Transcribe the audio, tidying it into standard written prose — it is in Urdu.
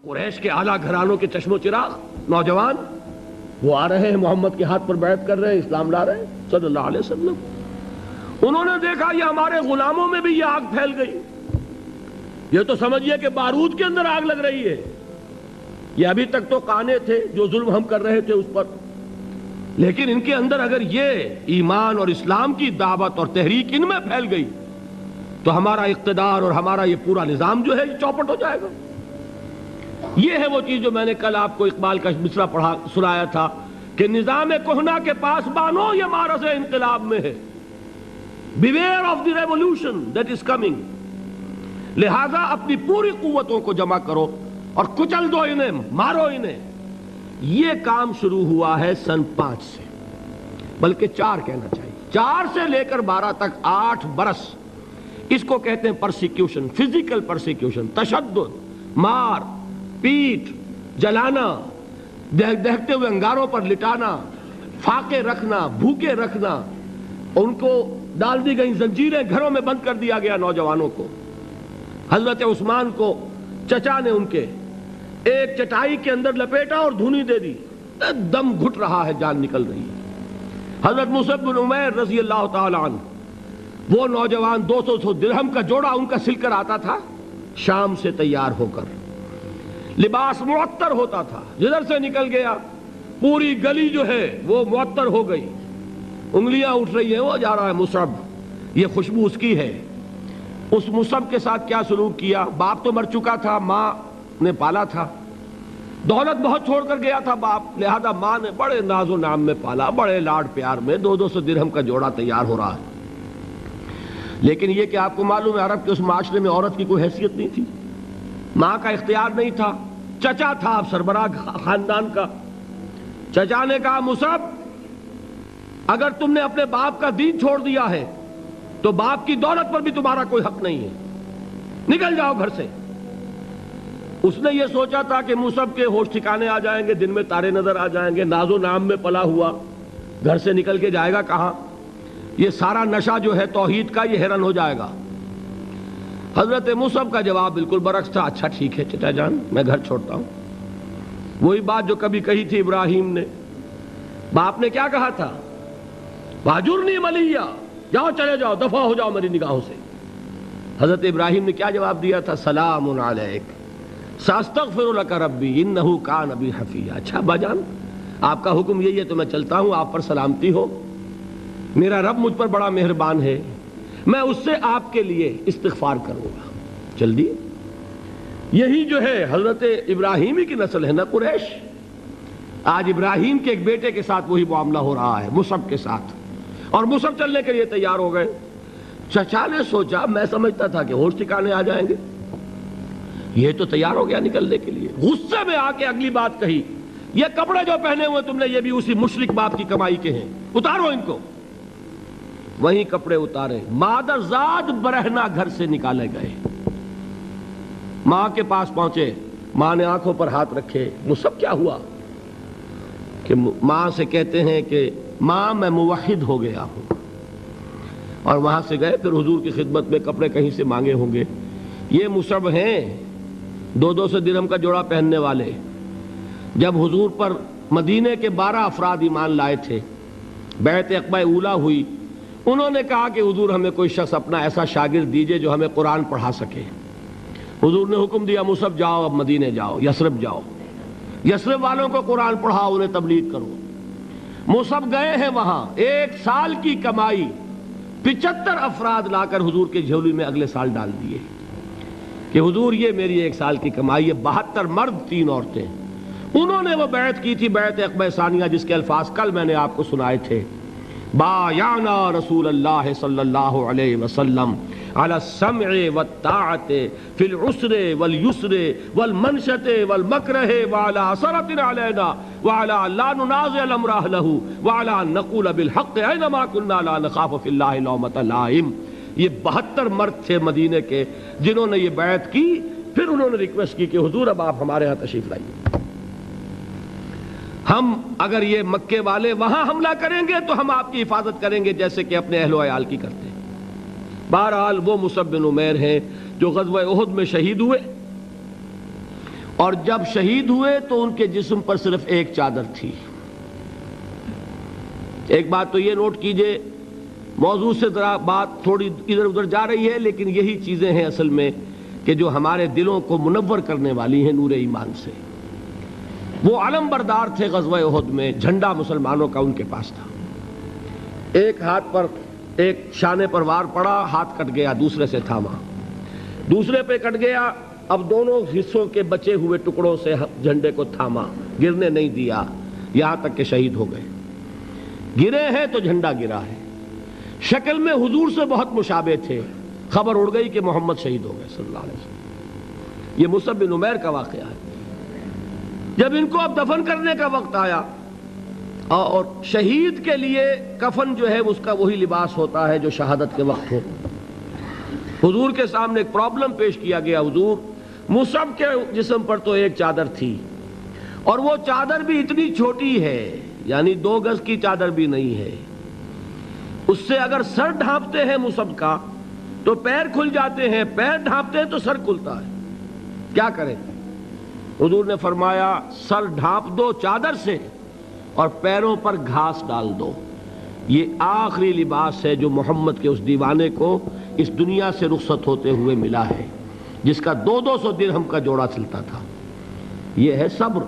قریش کے اعلیٰ گھرانوں کے چشم و چراغ نوجوان وہ آ رہے ہیں، محمد کے ہاتھ پر بیعت کر رہے ہیں، اسلام لا رہے ہیں صلی اللہ علیہ وسلم۔ انہوں نے دیکھا یہ ہمارے غلاموں میں بھی یہ آگ پھیل گئی، یہ تو سمجھیے کہ بارود کے اندر آگ لگ رہی ہے۔ یہ ابھی تک تو قانے تھے جو ظلم ہم کر رہے تھے اس پر، لیکن ان کے اندر اگر یہ ایمان اور اسلام کی دعوت اور تحریک ان میں پھیل گئی تو ہمارا اقتدار اور ہمارا یہ پورا نظام جو ہے یہ چوپٹ ہو جائے گا۔ یہ ہے وہ چیز جو میں نے کل آپ کو اقبال کا مصرع پڑھا سنایا تھا کہ نظام کہنا کے پاس بانو یہ مارز انقلاب میں ہے، beware of the revolution that is coming. لہذا اپنی پوری قوتوں کو جمع کرو اور کچل دو انہیں، مارو انہیں۔ یہ کام شروع ہوا ہے سن 5 سے، بلکہ 4 کہنا چاہیے، 4 سے لے کر 12 تک 8 برس اس کو کہتے ہیں پرسیکیوشن، فزیکل پرسیکیوشن، تشدد، مار پیٹ، جلانا، دہتے ہوئے انگاروں پر لٹانا، فاقے رکھنا، بھوکے رکھنا، ان کو ڈال دی گئی زنجیریں، گھروں میں بند کر دیا گیا نوجوانوں کو۔ حضرت عثمان کو چچا نے ان کے ایک چٹائی کے اندر لپیٹا اور دھونی دے دی، دم گھٹ رہا ہے، جان نکل رہی ہے۔ حضرت مصعب بن عمیر رضی اللہ تعالی عنہ، وہ نوجوان 200 درہم کا جوڑا ان کا سل کر آتا تھا شام سے تیار ہو کر، لباس معطر ہوتا تھا، جدھر سے نکل گیا پوری گلی جو ہے وہ معطر ہو گئی، انگلیاں اٹھ رہی ہیں، وہ جا رہا ہے مصعب، یہ خوشبو اس کی ہے۔ اس مصعب کے ساتھ کیا سلوک کیا؟ باپ تو مر چکا تھا، ماں نے پالا تھا، دولت بہت چھوڑ کر گیا تھا باپ، لہذا ماں نے بڑے ناز و نام میں پالا، بڑے لاڈ پیار میں، 200 درہم کا جوڑا تیار ہو رہا ہے۔ لیکن یہ کہ آپ کو معلوم ہے عرب کے اس معاشرے میں عورت کی کوئی حیثیت نہیں تھی، ماں کا اختیار نہیں تھا، چچا تھا اب سربراہ خاندان کا۔ چچا نے کہا مصعب اگر تم نے اپنے باپ کا دین چھوڑ دیا ہے تو باپ کی دولت پر بھی تمہارا کوئی حق نہیں ہے، نکل جاؤ گھر سے۔ اس نے یہ سوچا تھا کہ مصعب کے ہوش ٹھکانے آ جائیں گے، دن میں تارے نظر آ جائیں گے، ناز و نام میں پلا ہوا، گھر سے نکل کے جائے گا کہاں، یہ سارا نشہ جو ہے توحید کا یہ حیران ہو جائے گا۔ حضرت مصعب کا جواب بالکل برعکس تھا، اچھا ٹھیک ہے چچا جان، میں گھر چھوڑتا ہوں۔ وہی بات جو کبھی کہی تھی ابراہیم نے، باپ نے کیا کہا تھا؟ واجرنی ملیہ، جاؤ چلے جاؤ، دفع ہو جاؤ میری نگاہوں سے۔ حضرت ابراہیم نے کیا جواب دیا تھا؟ سلام علیک ساستغفر لک ربی انہ کان بی حفیہ۔ اچھا ابا جان آپ کا حکم یہی ہے تو میں چلتا ہوں، آپ پر سلامتی ہو، میرا رب مجھ پر بڑا مہربان ہے، میں اس سے آپ کے لیے استغفار کروں گا۔ چل دی۔ یہی جو ہے حضرت ابراہیمی کی نسل ہے نا قریش۔ آج ابراہیم کے ایک بیٹے کے ساتھ وہی معاملہ ہو رہا ہے، مصعب کے ساتھ، اور مصعب چلنے کے لیے تیار ہو گئے۔ چچا نے سوچا، میں سمجھتا تھا کہ ہوش ٹھکانے آ جائیں گے، یہ تو تیار ہو گیا نکلنے کے لیے۔ غصے میں آ کے اگلی بات کہی، یہ کپڑے جو پہنے ہوئے تم نے یہ بھی اسی مشرک باپ کی کمائی کے ہیں، اتارو ان کو۔ وہیں کپڑے اتارے، مادر زاد برہنہ گھر سے نکالے گئے، ماں کے پاس پہنچے، ماں نے آنکھوں پر ہاتھ رکھے، مصعب کیا ہوا؟ کہ ماں سے کہتے ہیں کہ ماں میں موحد ہو گیا ہوں، اور وہاں سے گئے، پھر حضور کی خدمت میں کپڑے کہیں سے مانگے ہوں گے۔ یہ مصعب ہیں 200 درہم کا جوڑا پہننے والے، جب حضور پر مدینے کے 12 افراد ایمان لائے تھے، بیعت عقبہ اولیٰ ہوئی، انہوں نے کہا کہ حضور ہمیں کوئی شخص اپنا ایسا شاگرد دیجئے جو ہمیں قرآن پڑھا سکے۔ حضور نے حکم دیا مصعب جاؤ، اب مدینے جاؤ، یثرب جاؤ، یثرب والوں کو قرآن پڑھاؤ، انہیں تبلیغ کرو۔ مصعب گئے ہیں وہاں، 1 سال کی کمائی 75 افراد لا کر حضور کے جھولی میں اگلے سال ڈال دیے کہ حضور یہ میری 1 سال کی کمائی ہے۔ 72 مرد 3 عورتیں، انہوں نے وہ بیعت کی تھی، بیعت عقبہ ثانیہ، جس کے الفاظ کل میں نے آپ کو سنائے تھے، بایعنا رسول اللہ صلی اللہ علیہ وسلم علی السمع والطاعت فی العسر والیسر والمنشط والمکرہ وعلی اثرۃ علینا وعلی لا ننازع الامر اہلہ وعلی ان نقول بالحق اینما کنا لا نخاف فی اللہ لومۃ لائم۔ یہ 72 مرد تھے مدینے کے جنہوں نے یہ بیعت کی۔ پھر انہوں نے ریکویسٹ کی کہ حضور اب آپ ہمارے ہاں تشریف لائیے، ہم اگر یہ مکے والے وہاں حملہ کریں گے تو ہم آپ کی حفاظت کریں گے جیسے کہ اپنے اہل و عیال کی کرتے ہیں۔ بہرحال وہ مصعب بن عمیر ہیں جو غزوہ احد میں شہید ہوئے، اور جب شہید ہوئے تو ان کے جسم پر صرف ایک چادر تھی۔ ایک بات تو یہ نوٹ کیجئے، موضوع سے ذرا بات تھوڑی ادھر ادھر جا رہی ہے، لیکن یہی چیزیں ہیں اصل میں کہ جو ہمارے دلوں کو منور کرنے والی ہیں نور ایمان سے۔ وہ علم بردار تھے غزوہ احد میں، جھنڈا مسلمانوں کا ان کے پاس تھا۔ ایک ہاتھ پر ایک شانے پر وار پڑا، ہاتھ کٹ گیا، دوسرے سے تھاما، دوسرے پہ کٹ گیا، اب دونوں حصوں کے بچے ہوئے ٹکڑوں سے جھنڈے کو تھاما، گرنے نہیں دیا، یہاں تک کہ شہید ہو گئے۔ گرے ہیں تو جھنڈا گرا ہے۔ شکل میں حضور سے بہت مشابہ تھے، خبر اڑ گئی کہ محمد شہید ہو گئے صلی اللہ علیہ وسلم۔ یہ مصعب بن عمیر کا واقعہ ہے۔ جب ان کو اب دفن کرنے کا وقت آیا، اور شہید کے لیے کفن جو ہے اس کا وہی لباس ہوتا ہے جو شہادت کے وقت ہو، حضور کے سامنے ایک پرابلم پیش کیا گیا۔ حضور، مصعب کے جسم پر تو ایک چادر تھی، اور وہ چادر بھی اتنی چھوٹی ہے، یعنی 2 گز کی چادر بھی نہیں ہے، اس سے اگر سر ڈھانپتے ہیں مصعب کا تو پیر کھل جاتے ہیں، پیر ڈھانپتے ہیں تو سر کھلتا ہے، کیا کریں؟ حضور نے فرمایا سر ڈھانپ دو چادر سے اور پیروں پر گھاس ڈال دو۔ یہ آخری لباس ہے جو محمد کے اس دیوانے کو اس دنیا سے رخصت ہوتے ہوئے ملا ہے، جس کا 200 درہم کا جوڑا چلتا تھا۔ یہ ہے صبر۔